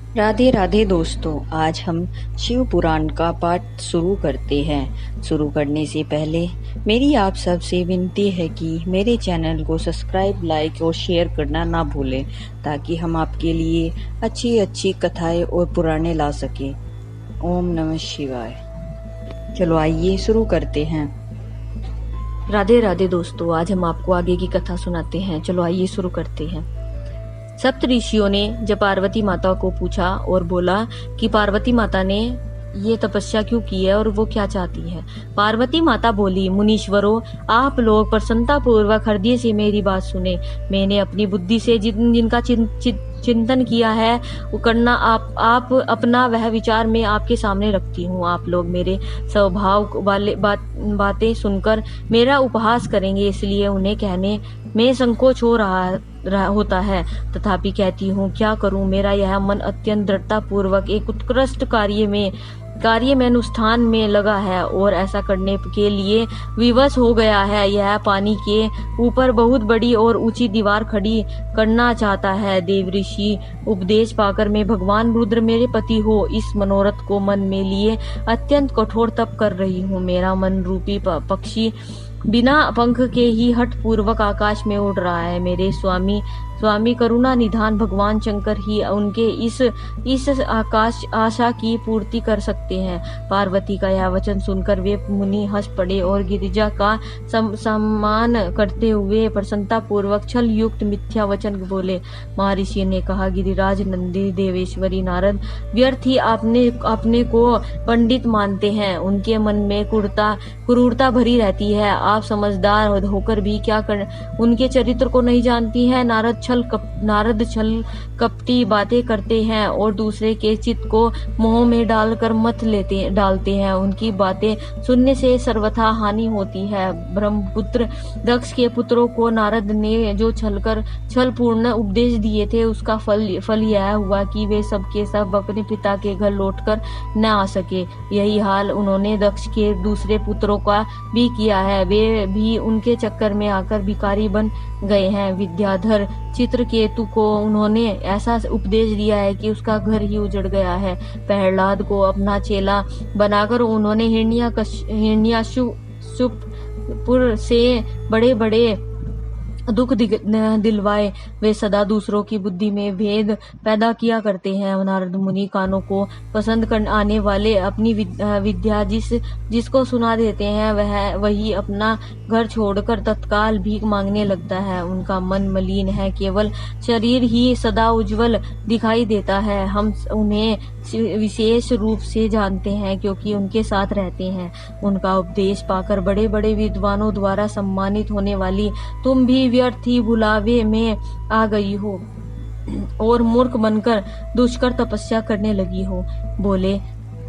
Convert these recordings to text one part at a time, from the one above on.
राधे राधे दोस्तों, आज हम शिव पुराण का पाठ शुरू करते हैं। शुरू करने से पहले मेरी आप सबसे विनती है कि मेरे चैनल को सब्सक्राइब, लाइक और शेयर करना ना भूलें, ताकि हम आपके लिए अच्छी अच्छी कथाएं और पुराणे ला सकें। ओम नमः शिवाय। चलो आइए शुरू करते हैं। राधे राधे दोस्तों, आज हम आपको आगे की कथा सुनाते हैं। चलो आइए शुरू करते हैं। सप्त ऋषियों ने जब पार्वती माता को पूछा और बोला कि पार्वती माता ने ये तपस्या क्यों की है और वो क्या चाहती है। पार्वती माता बोली, मुनीश्वरों, आप लोग प्रसन्नता पूर्वक हृदय से मेरी बात सुने। मैंने अपनी बुद्धि से जिनका चिंतन किया है वो करना आप अपना वह विचार मैं आपके सामने रखती हूँ। आप लोग मेरे स्वभाव वाले बातें सुनकर मेरा उपहास करेंगे, इसलिए उन्हें कहने में संकोच होता है। तथापि कहती हूँ, क्या करूँ, मेरा यह मन अत्यंत दृढ़ता पूर्वक एक उत्कृष्ट कार्य में अनुष्ठान में लगा है और ऐसा करने के लिए विवश हो गया है। यह पानी के ऊपर बहुत बड़ी और ऊंची दीवार खड़ी करना चाहता है। देव ऋषि उपदेश पाकर मैं भगवान रुद्र मेरे पति हो, इस मनोरथ को मन में लिए अत्यंत कठोर तप कर रही हूँ। मेरा मन रूपी पक्षी बिना पंख के ही हठ पूर्वक आकाश में उड़ रहा है। मेरे स्वामी करुणा निधान भगवान शंकर ही उनके इस आकाश आशा की पूर्ति कर सकते हैं। पार्वती का यह वचन सुनकर वे मुनि हंस पड़े और गिरिजा का सम्मान करते हुए प्रसन्नता पूर्वक छल युक्त मिथ्या वचन बोले। महर्षि ने कहा, गिरिराज नंदी देवेश्वरी नारद व्यर्थ ही अपने को पंडित मानते हैं। उनके मन में क्रूरता भरी रहती है। आप समझदार होकर भी क्या कर उनके चरित्र को नहीं जानती हैं। नारद छल कपटी बातें करते हैं और दूसरे के चित्त को मोह में डालकर डालते हैं। उनकी बातें सुनने से सर्वथा हानि होती है। ब्रह्मपुत्र दक्ष के पुत्रों को नारद ने जो छल पूर्ण उपदेश दिए थे, उसका फल यह हुआ कि वे सब के सब अपने पिता के घर लौटकर न आ सके। यही हाल उन्होंने दक्ष के दूसरे पुत्रों का भी किया है। वे भी उनके चक्कर में आकर भिखारी बन गए हैं। विद्याधर चित्रकेतु को उन्होंने ऐसा उपदेश दिया है कि उसका घर ही उजड़ गया है। प्रहलाद को अपना चेला बनाकर उन्होंने हिरण्याकश्यपुर से बड़े बड़े दुख दिलवाए। वे सदा दूसरों की बुद्धि में भेद पैदा किया करते हैं। नारद मुनि कानों को पसंद कर आने वाले अपनी विद्या जिसको सुना देते हैं, वही अपना घर छोड़कर तत्काल भीख मांगने लगता है। उनका मन मलिन है, केवल शरीर ही सदा उज्जवल दिखाई देता है। हम उन्हें विशेष रूप से जानते हैं क्योंकि उनके साथ रहते हैं। उनका उपदेश पाकर बड़े बड़े विद्वानों द्वारा सम्मानित होने वाली तुम भी व्यर्थ ही बुलावे में आ गई हो और मूर्ख बनकर दुष्कर तपस्या करने लगी हो। बोले,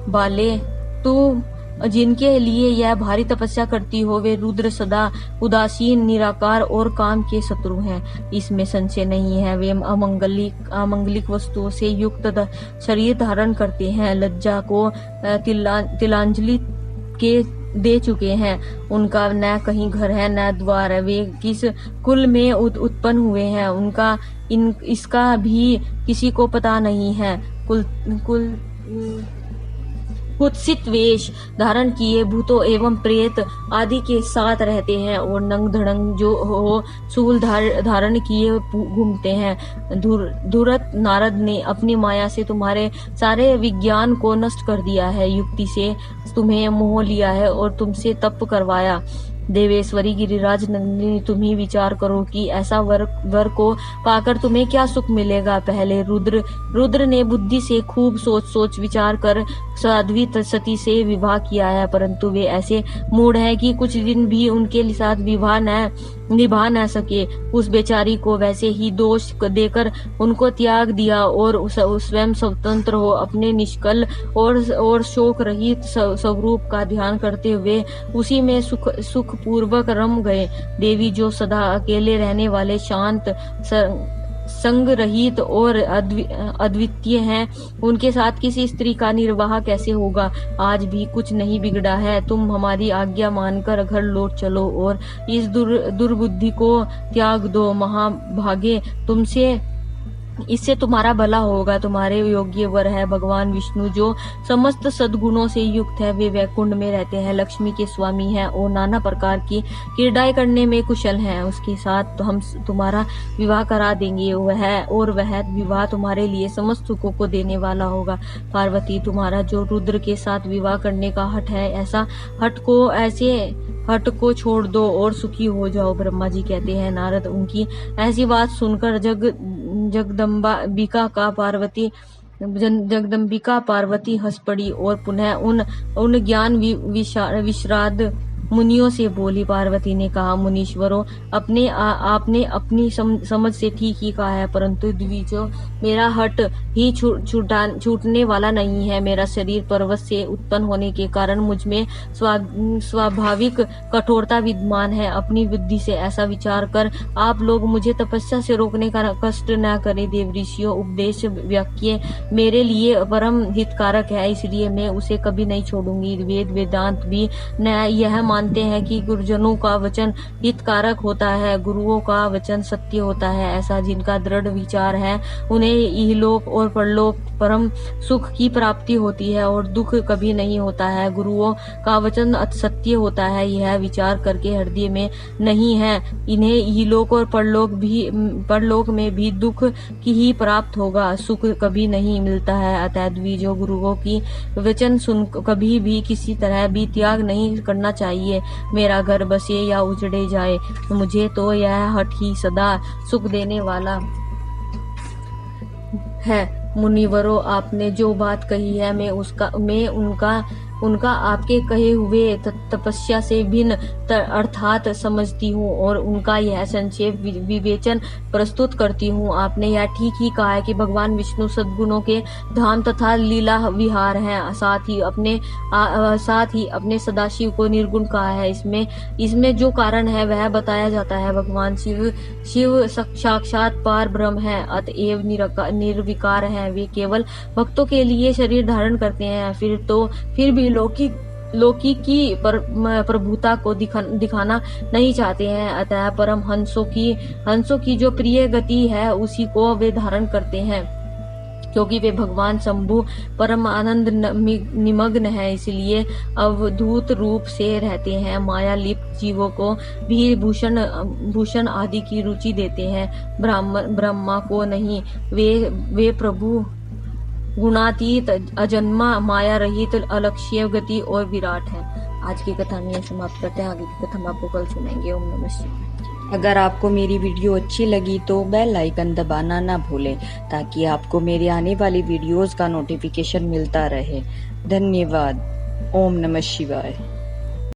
बाले, तू जिनके लिए यह भारी तपस्या करती हो, वे रुद्र सदा उदासीन, निराकार और काम के शत्रु हैं। इसमें संशय नहीं है। वे अमंगलिक वस्तुओं से युक्त शरीर धारण करते हैं। लज्जा को तिलांजलि के दे चुके हैं। उनका न कहीं घर है न द्वार है। वे किस कुल में उत्पन्न हुए हैं, उनका इसका भी किसी को पता नहीं है। कुत्सित वेश धारण किए भूतों एवं प्रेत आदि के साथ रहते हैं और नंग धड़ंग जो हो शूल धारण किए घूमते हैं। धूर्त नारद ने अपनी माया से तुम्हारे सारे विज्ञान को नष्ट कर दिया है। युक्ति से तुम्हें मोह लिया है और तुमसे तप करवाया। देवेश्वरी गिरिराज नंदिनी, तुम ही विचार करो कि ऐसा वर को पाकर तुम्हें क्या सुख मिलेगा। पहले रुद्र ने बुद्धि से खूब सोच विचार कर साध्वी सती से विवाह किया है, परंतु वे ऐसे मूढ़ हैं कि कुछ दिन भी उनके साथ विवाह निभा न सके। उस बेचारी को वैसे ही दोष देकर उनको त्याग दिया और स्वयं स्वतंत्र हो अपने निष्कल और शोक रहित स्वरूप का ध्यान करते हुए उसी में सुख पूर्वक रम गए। देवी जो सदा अकेले रहने वाले, शांत, संग रहित और अद्वितीय हैं, उनके साथ किसी स्त्री का निर्वाह कैसे होगा। आज भी कुछ नहीं बिगड़ा है। तुम हमारी आज्ञा मानकर घर लौट चलो और इस दुर्बुद्धि को त्याग दो। महाभागे, तुमसे इससे तुम्हारा भला होगा। तुम्हारे योग्य वर है भगवान विष्णु, जो समस्त सद्गुणों से युक्त है। वे वैकुंठ में रहते हैं, लक्ष्मी के स्वामी हैं और नाना प्रकार की क्रीडाएं करने में कुशल हैं। उसके साथ तो हम तुम्हारा विवाह करा देंगे। वह विवाह तुम्हारे लिए समस्त सुखों को देने वाला होगा। पार्वती, तुम्हारा जो रुद्र के साथ विवाह करने का हठ है, ऐसे हट को छोड़ दो और सुखी हो जाओ। ब्रह्मा जी कहते हैं, नारद, उनकी ऐसी बात सुनकर जगदम्बिका पार्वती हंस पड़ी और पुनः उन ज्ञान विश्राद मुनियों से बोली। पार्वती ने कहा, मुनीश्वरों, आपने अपनी समझ से ठीक ही कहा है, परंतु द्विजों, मेरा हट ही छूटने वाला नहीं है। मेरा शरीर पर्वत से उत्पन्न होने के कारण मुझ में स्वाभाविक कठोरता विद्यमान है। अपनी बुद्धि से ऐसा विचार कर आप लोग मुझे तपस्या से रोकने का कष्ट न करें। देव ऋषियों, उपदेश वाक्य मेरे लिए परम हितकारक है, इसलिए मैं उसे कभी नहीं छोड़ूंगी। वेद वेदांत भी यह मानते हैं कि गुरुजनों का वचन हितकारक होता है, गुरुओं का वचन सत्य होता है। ऐसा जिनका दृढ़ विचार है, उन्हें इहलोक और परलोक परम सुख की प्राप्ति होती है और दुख कभी नहीं होता है। गुरुओं का वचन सत्य होता है, यह विचार करके हृदय में नहीं है, इन्हें इहलोक और परलोक में भी दुख की ही प्राप्त होगा, सुख कभी नहीं मिलता है। अतः द्विजों, गुरुओं की वचन सुन कभी भी किसी तरह भी त्याग नहीं करना चाहिए। मेरा घर बसे या उजड़े जाए, मुझे तो यह हठ ही सदा सुख देने वाला है। मुनिवरों, आपने जो बात कही है, मैं उनका आपके कहे हुए तपस्या से भिन्न अर्थात समझती हूँ और उनका यह संक्षेप विवेचन प्रस्तुत करती हूँ। आपने यह ठीक ही कहा है कि भगवान विष्णु सद्गुणों के धाम तथा लीला विहार हैं। साथ ही अपने सदाशिव को निर्गुण कहा है। इसमें जो कारण है वह बताया जाता है। भगवान शिव साक्षात पार ब्रह्म है, अतएव निर्विकार है। वे केवल भक्तों के लिए शरीर धारण करते हैं, फिर भी लौकिक की प्रभुता को दिखाना नहीं चाहते हैं। अतः परम हंसों की जो प्रिय गति है, उसी को वे धारण करते हैं। क्योंकि वे भगवान शंभु परम आनंद निमग्न है, इसलिए अवधूत रूप से रहते हैं। माया लिप्त जीवों को भी भूषण आदि की रुचि देते हैं, ब्रह्मा को नहीं। वे प्रभु गुणातीत, अजन्मा, माया रहित, अलक्ष्य गति और विराट है। आज की कथा में समाप्त करते हैं, आगे की कथा हम आपको कल सुनाएंगे। ओम नमः शिवाय। अगर आपको मेरी वीडियो अच्छी लगी तो बेल आइकन दबाना ना भूलें, ताकि आपको मेरे आने वाली वीडियोस का नोटिफिकेशन मिलता रहे। धन्यवाद। ओम नमः शिवाय।